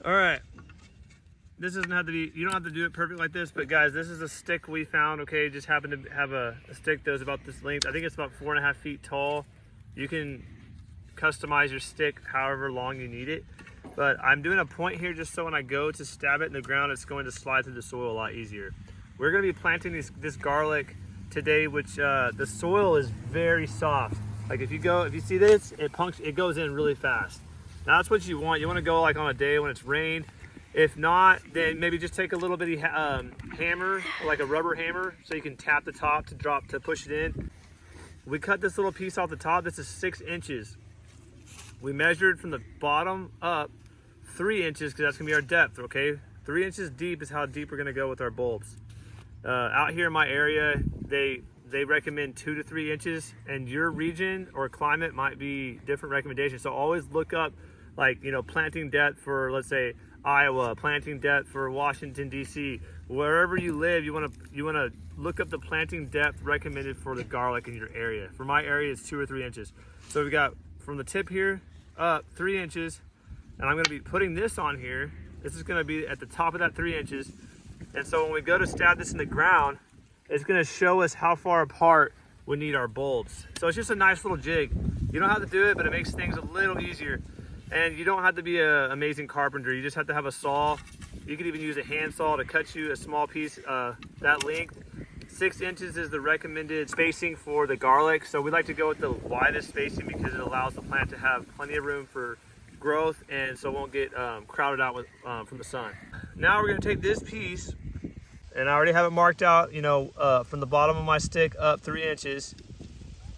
All right. This doesn't have to be, you don't have to do it perfect like this, but guys, this is a stick we found, okay? Just happened to have a stick that was about this length. I think it's about 4.5 feet tall. You can customize your stick however long you need it. But I'm doing a point here just so when I go to stab it in the ground, it's going to slide through the soil a lot easier. We're gonna be planting this garlic today, which the soil is very soft. Like if you see this, it goes in really fast. Now that's what you want. You wanna go like on a day when it's rained. If not, then maybe just take a little bitty hammer, like a rubber hammer, so you can tap the top to push it in. We cut this little piece off the top. This is 6 inches. We measured from the bottom up 3 inches because that's gonna be our depth, okay? 3 inches deep is how deep we're gonna go with our bulbs. Out here in my area, they recommend 2 to 3 inches, and your region or climate might be different recommendations. So always look up, like, you know, planting depth for, let's say, Iowa, planting depth for Washington, D.C. Wherever you live, you want to look up the planting depth recommended for the garlic in your area. For my area, it's 2 or 3 inches. So we got from the tip here up 3 inches, and I'm going to be putting this on here. This is going to be at the top of that 3 inches. And so when we go to stab this in the ground, it's going to show us how far apart we need our bulbs. So it's just a nice little jig. You don't have to do it, but it makes things a little easier. And you don't have to be an amazing carpenter. You just have to have a saw. You could even use a hand saw to cut you a small piece that length. 6 inches is the recommended spacing for the garlic. So we like to go with the widest spacing because it allows the plant to have plenty of room for growth, and so it won't get crowded out from the sun. Now we're going to take this piece, and I already have it marked out, you know, from the bottom of my stick up 3 inches.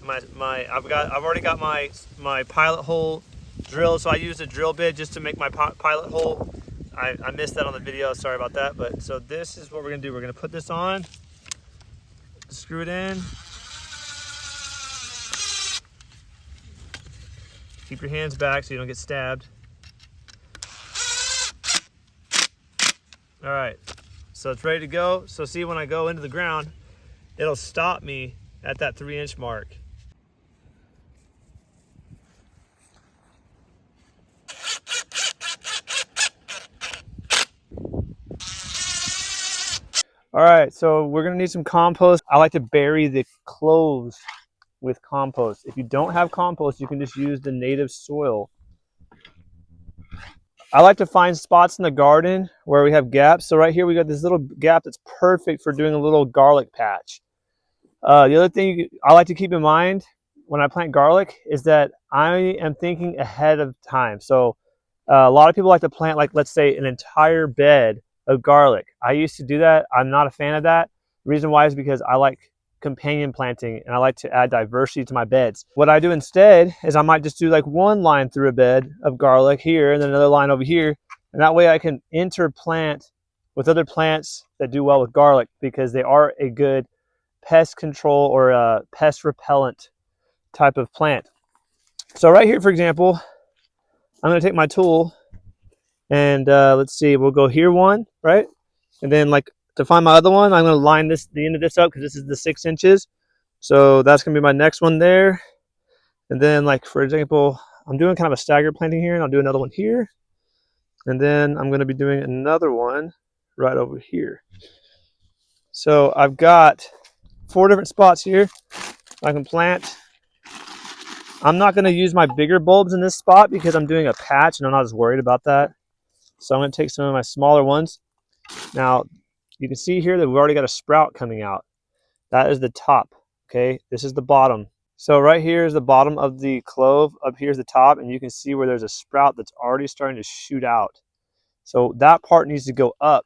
I've already got my pilot hole drilled, so I used a drill bit just to make my pilot hole. I missed that on the video, sorry about that. But so this is what we're gonna do. We're gonna put this on, screw it in. Keep your hands back so you don't get stabbed. All right, so it's ready to go. So see, when I go into the ground, it'll stop me at that 3 inch mark. All right, so we're gonna need some compost. I like to bury the cloves with compost. If you don't have compost, you can just use the native soil. I like to find spots in the garden where we have gaps. So right here, we got this little gap that's perfect for doing a little garlic patch. The other thing I like to keep in mind when I plant garlic is that I am thinking ahead of time. So a lot of people like to plant, like, let's say, an entire bed of garlic. I used to do that. I'm not a fan of that. The reason why is because I like companion planting and I like to add diversity to my beds. What I do instead is I might just do like one line through a bed of garlic here and then another line over here, and that way I can interplant with other plants that do well with garlic because they are a good pest control or a pest repellent type of plant. So right here, for example, I'm going to take my tool and let's see, we'll go here one, right? And then, like, to find my other one, I'm going to line the end of this up because this is the 6 inches. So that's going to be my next one there. And then, like, for example, I'm doing kind of a staggered planting here, and I'll do another one here. And then I'm going to be doing another one right over here. So I've got 4 different spots here I can plant. I'm not going to use my bigger bulbs in this spot because I'm doing a patch and I'm not as worried about that. So I'm going to take some of my smaller ones. Now, you can see here that we've already got a sprout coming out. That is the top, okay? This is the bottom. So right here is the bottom of the clove. Up here is the top, and you can see where there's a sprout that's already starting to shoot out. So that part needs to go up.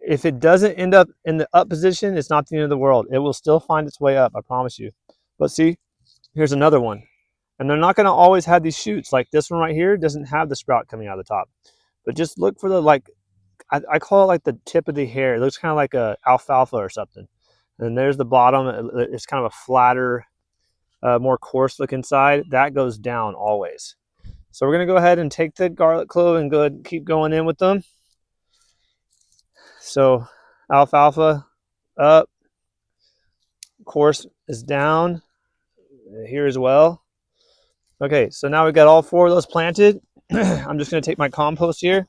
If it doesn't end up in the up position, it's not the end of the world. It will still find its way up, I promise you. But see, here's another one. And they're not going to always have these shoots. Like this one right here doesn't have the sprout coming out of the top. But just look for the, like, I call it like the tip of the hair. It looks kind of like a alfalfa or something. And there's the bottom. It's kind of a flatter, more coarse looking side. That goes down always. So we're going to go ahead and take the garlic clove and go ahead and keep going in with them. So alfalfa up, coarse is down here as well. Okay, so now we've got all 4 of those planted. I'm just going to take my compost here.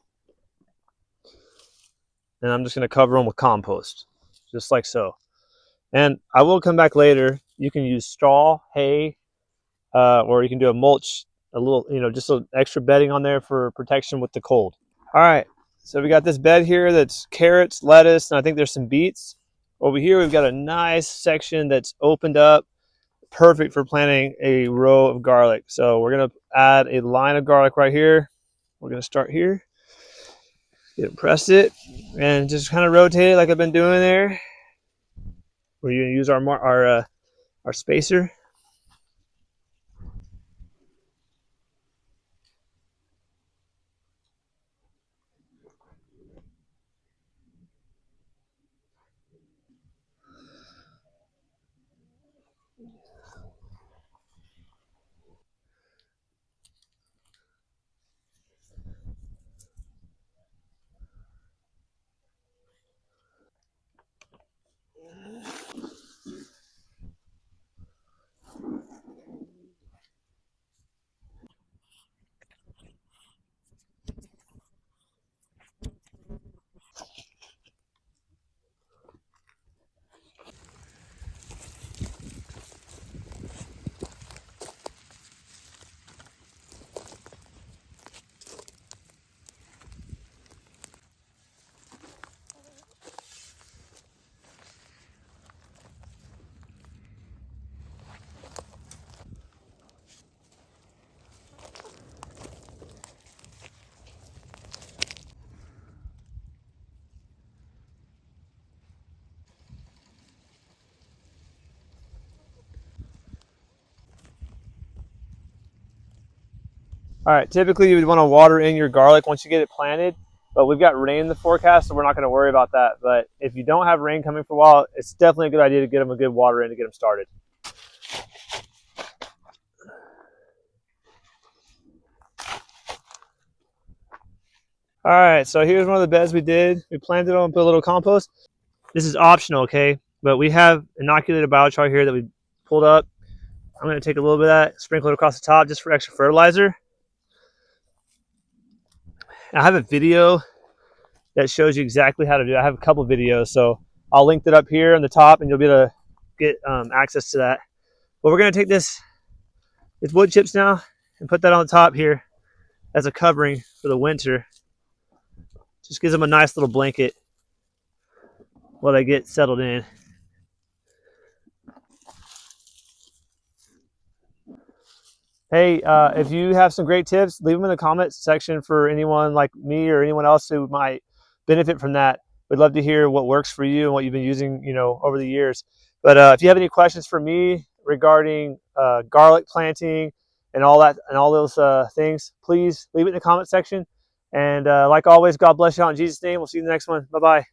and I'm just going to cover them with compost, just like so. And I will come back later. You can use straw, hay, or you can do a mulch, a little, just a extra bedding on there for protection with the cold. All right, so we got this bed here that's carrots, lettuce, and I think there's some beets. Over here, we've got a nice section that's opened up, perfect for planting a row of garlic. So we're gonna add a line of garlic right here. We're gonna start here, press it, and just kind of rotate it like I've been doing there. We're gonna use our spacer. All right, typically you would want to water in your garlic once you get it planted, but we've got rain in the forecast, so we're not going to worry about that. But if you don't have rain coming for a while, it's definitely a good idea to get them a good water in to get them started. All right, so here's one of the beds we did. We planted them and put a little compost. This is optional, okay? But we have inoculated biochar here that we pulled up. I'm going to take a little bit of that, sprinkle it across the top just for extra fertilizer. I have a video that shows you exactly how to do it. I have a couple videos, so I'll link it up here on the top, and you'll be able to get access to that. But we're going to take this wood chips now and put that on the top here as a covering for the winter. Just gives them a nice little blanket while they get settled in. Hey, if you have some great tips, leave them in the comments section for anyone like me or anyone else who might benefit from that. We'd love to hear what works for you and what you've been using, over the years. But if you have any questions for me regarding garlic planting and all that and all those things, please leave it in the comment section. And like always, God bless you all in Jesus' name. We'll see you in the next one. Bye-bye.